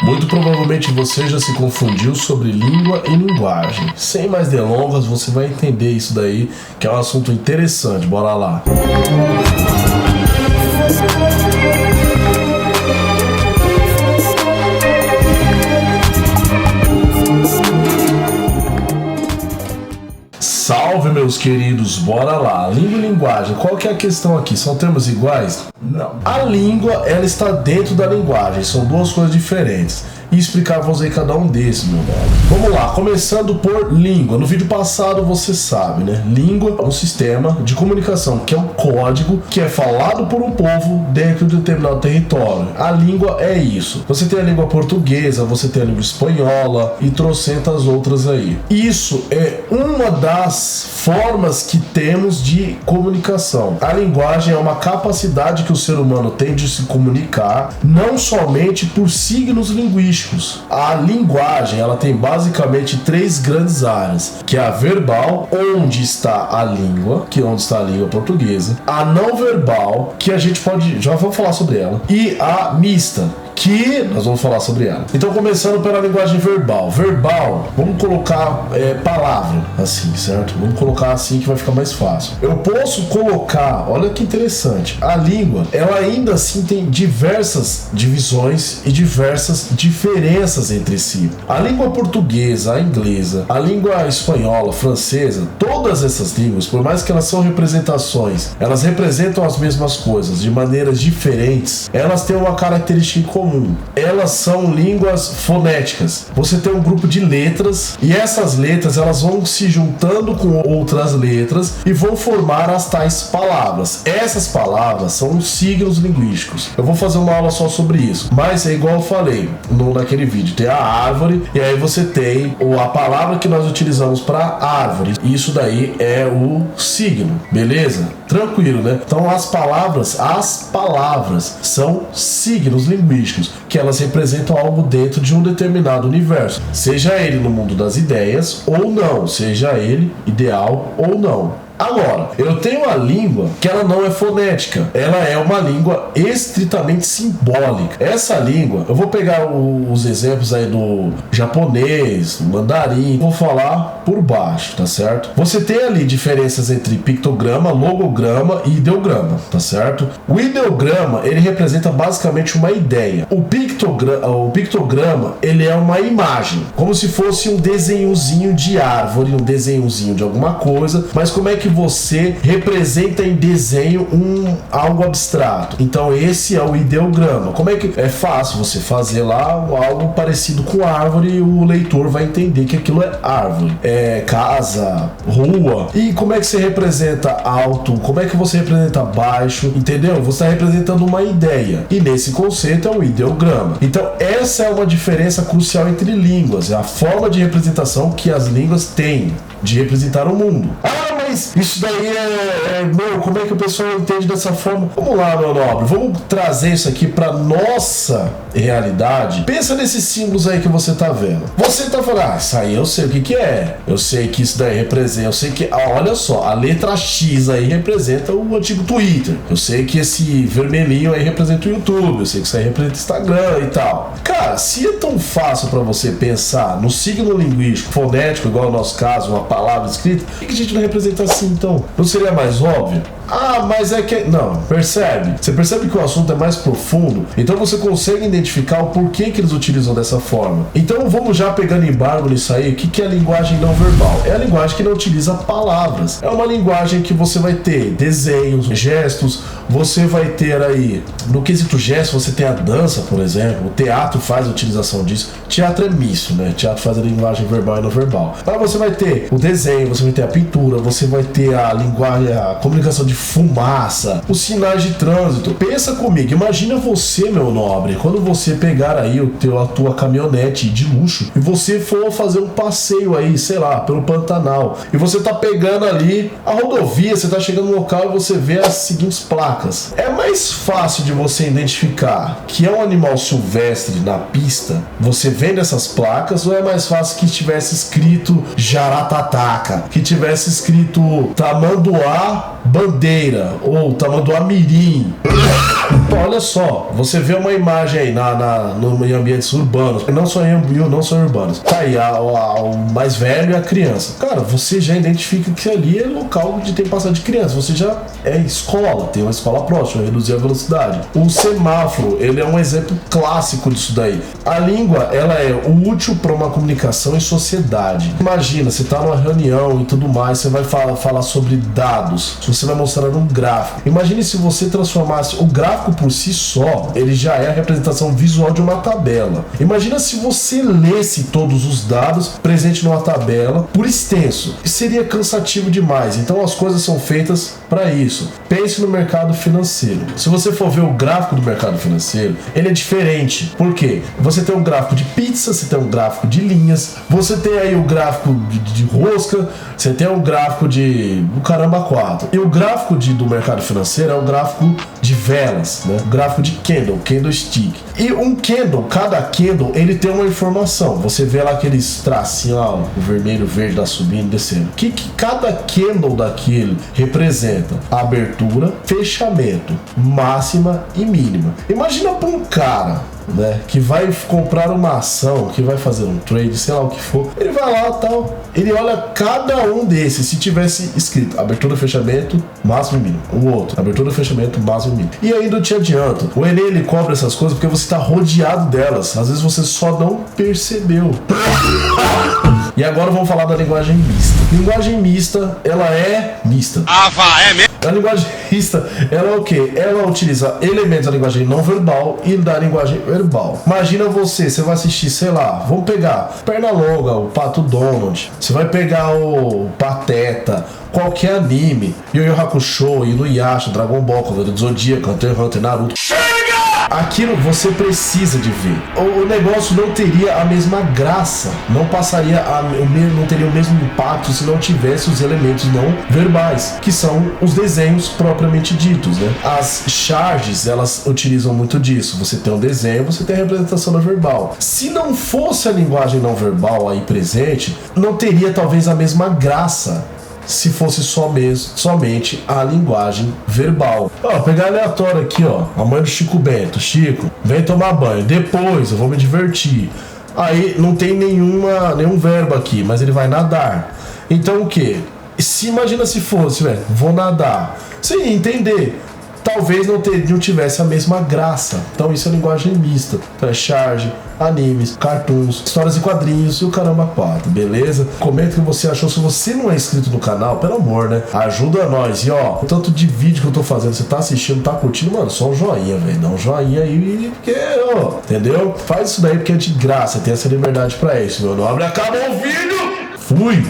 Muito provavelmente você já se confundiu sobre língua e linguagem. Sem mais delongas, você vai entender isso daí, que é um assunto interessante. Bora lá. Salve, meus queridos, bora lá. Língua e linguagem, qual que é a questão aqui? São termos iguais? Não. A língua, ela está dentro da linguagem, são duas coisas diferentes. E explicar pra você cada um desses, meu velho. Vamos lá, começando por língua. No vídeo passado você sabe, né? Língua é um sistema de comunicação, que é um código que é falado por um povo dentro de um determinado território. A língua é isso. Você tem a língua portuguesa, você tem a língua espanhola e trocentas outras aí. Isso é uma das formas que temos de comunicação. A linguagem é uma capacidade que o ser humano tem de se comunicar, não somente por signos linguísticos. A linguagem, ela tem basicamente três grandes áreas, que é a verbal, onde está a língua, que é onde está a língua portuguesa, a não verbal, que a gente pode, já vamos falar sobre ela, e a mista, que nós vamos falar sobre ela. Então, começando pela linguagem verbal. Verbal, vamos colocar palavra, assim, certo? Vamos colocar assim que vai ficar mais fácil. Eu posso colocar, olha que interessante, a língua, ela ainda assim tem diversas divisões e diversas diferenças entre si. A língua portuguesa, a inglesa, a língua espanhola, francesa, todas essas línguas, por mais que elas são representações, elas representam as mesmas coisas de maneiras diferentes, elas têm uma característica em comum. Elas são línguas fonéticas. Você tem um grupo de letras e essas letras elas vão se juntando com outras letras e vão formar as tais palavras. Essas palavras são signos linguísticos. Eu vou fazer uma aula só sobre isso, mas é igual eu falei naquele vídeo. Tem a árvore e aí você tem a palavra que nós utilizamos para árvore. Isso daí é o signo, beleza? Tranquilo, né? Então as palavras são signos linguísticos, que elas representam algo dentro de um determinado universo, seja ele no mundo das ideias ou não, seja ele ideal ou não. Agora, eu tenho a língua que ela não é fonética, ela é uma língua estritamente simbólica. Essa língua, eu vou pegar os exemplos aí do japonês, do mandarim, vou falar por baixo, tá certo? Você tem ali diferenças entre pictograma, logograma e ideograma, tá certo? O ideograma, ele representa basicamente uma ideia. O pictograma, ele é uma imagem, como se fosse um desenhozinho de árvore, um desenhozinho de alguma coisa, mas como é que você representa em desenho algo abstrato? Então esse é o ideograma. Como é que é fácil você fazer lá algo parecido com árvore e o leitor vai entender que aquilo é árvore, é casa, rua. E como é que você representa alto? Como é que você representa baixo? Entendeu? Você está representando uma ideia e nesse conceito é um ideograma. Então essa é uma diferença crucial entre línguas, é a forma de representação que as línguas têm de representar o mundo. Mas isso daí meu, como é que o pessoal entende dessa forma? Vamos lá, meu nobre, vamos trazer isso aqui pra nossa realidade. Pensa nesses símbolos aí que você tá vendo. Você tá falando, isso aí eu sei o que é. Eu sei que isso daí representa, eu sei que, olha só, a letra X aí representa o antigo Twitter. Eu sei que esse vermelhinho aí representa o YouTube. Eu sei que isso aí representa o Instagram e tal. Cara, se é tão fácil pra você pensar no signo linguístico, fonético, igual no nosso caso, uma palavra escrita, por que a gente não representa assim então? Não seria mais óbvio? Mas é que... Não, percebe? Você percebe que o assunto é mais profundo? Então você consegue identificar o porquê que eles utilizam dessa forma. Então vamos já pegando embargo nisso aí. O que é a linguagem não verbal? É a linguagem que não utiliza palavras. É uma linguagem que você vai ter desenhos, gestos, você vai ter aí... No quesito gesto, você tem a dança, por exemplo. O teatro faz a utilização disso. Teatro é misto, né? Teatro faz a linguagem verbal e não verbal. Mas você vai ter o desenho, você vai ter a pintura, você vai ter a linguagem, a comunicação de fumaça, os sinais de trânsito. Pensa comigo, imagina você, meu nobre, quando você pegar aí a tua caminhonete de luxo e você for fazer um passeio aí, sei lá, pelo Pantanal, e você tá pegando ali a rodovia, você tá chegando no local e você vê as seguintes placas. É mais fácil de você identificar que é um animal silvestre na pista, você vendo essas placas, ou é mais fácil que tivesse escrito Jaratataca, que tivesse escrito Tamanduá bandeira ou tamanduá mirim. Olha só, você vê uma imagem aí em ambientes urbanos, não só urbanos. Tá aí o mais velho e a criança. Cara, você já identifica que ali é local de tem passagem de criança. Você já é escola, tem uma escola próxima, reduzir a velocidade. O semáforo, ele é um exemplo clássico disso daí. A língua, ela é útil para uma comunicação em sociedade. Imagina, você tá numa reunião e tudo mais, você vai falar sobre dados, você vai mostrar um gráfico. Imagine se você transformasse o gráfico por si só, ele já é a representação visual de uma tabela. Imagina se você lesse todos os dados presentes numa tabela por extenso. Seria cansativo demais. Então as coisas são feitas para isso. Pense no mercado financeiro. Se você for ver o gráfico do mercado financeiro, ele é diferente. Por quê? Você tem um gráfico de pizza, você tem um gráfico de linhas, você tem aí o gráfico de rosca, você tem um gráfico de caramba 4. E o gráfico do mercado financeiro é o gráfico de velas, né? O gráfico de candlestick. E um candle, cada candle, ele tem uma informação. Você vê lá aqueles tracinhos, ó, o vermelho, o verde da subindo, descendo. O que cada candle daquele representa? Abertura, fechamento, máxima e mínima. Imagina para um cara, né, que vai comprar uma ação, que vai fazer um trade, sei lá o que for, ele vai lá tal, ele olha cada um desses, se tivesse escrito abertura, fechamento, máximo e mínimo, o outro, abertura, fechamento, máximo e mínimo, e ainda te adianta, o Enem ele cobra essas coisas porque você está rodeado delas, às vezes você só não percebeu. E agora vamos falar da linguagem mista. Linguagem mista, ela é mista. É mesmo? A linguagem mista, ela é o quê? Ela utiliza elementos da linguagem não verbal e da linguagem verbal. Imagina você vai assistir, sei lá, vamos pegar Pernalonga, o Pato Donald, você vai pegar o Pateta, qualquer anime, Yu Yu Hakusho, Inuyasha, Dragon Ball, Cavaleiro do Zodíaco, Hunter x Hunter, Naruto. Aquilo você precisa de ver. O negócio não teria a mesma graça, não passaria não teria o mesmo impacto se não tivesse os elementos não verbais, que são os desenhos propriamente ditos, né? As charges, elas utilizam muito disso. Você tem um desenho, você tem a representação não verbal. Se não fosse a linguagem não verbal aí presente, não teria talvez a mesma graça se fosse somente a linguagem verbal. Ó, pegar aleatório aqui, ó. A mãe do Chico Bento. Chico, vem tomar banho. Depois eu vou me divertir. Aí não tem nenhum verbo aqui, mas ele vai nadar. Então o que? Imagina se fosse, velho, vou nadar. Você ia entender. Talvez não tivesse a mesma graça. Então isso é linguagem mista. Então é charge, animes, cartoons, histórias e quadrinhos e o caramba 4, beleza? Comenta o que você achou. Se você não é inscrito no canal, pelo amor, né? Ajuda nós. E ó, o tanto de vídeo que eu tô fazendo, você tá assistindo, tá curtindo, mano, só um joinha, velho. Dá um joinha aí, porque, ó, entendeu? Faz isso daí porque é de graça, tem essa liberdade pra isso, meu nome. Acabou o vídeo! Fui!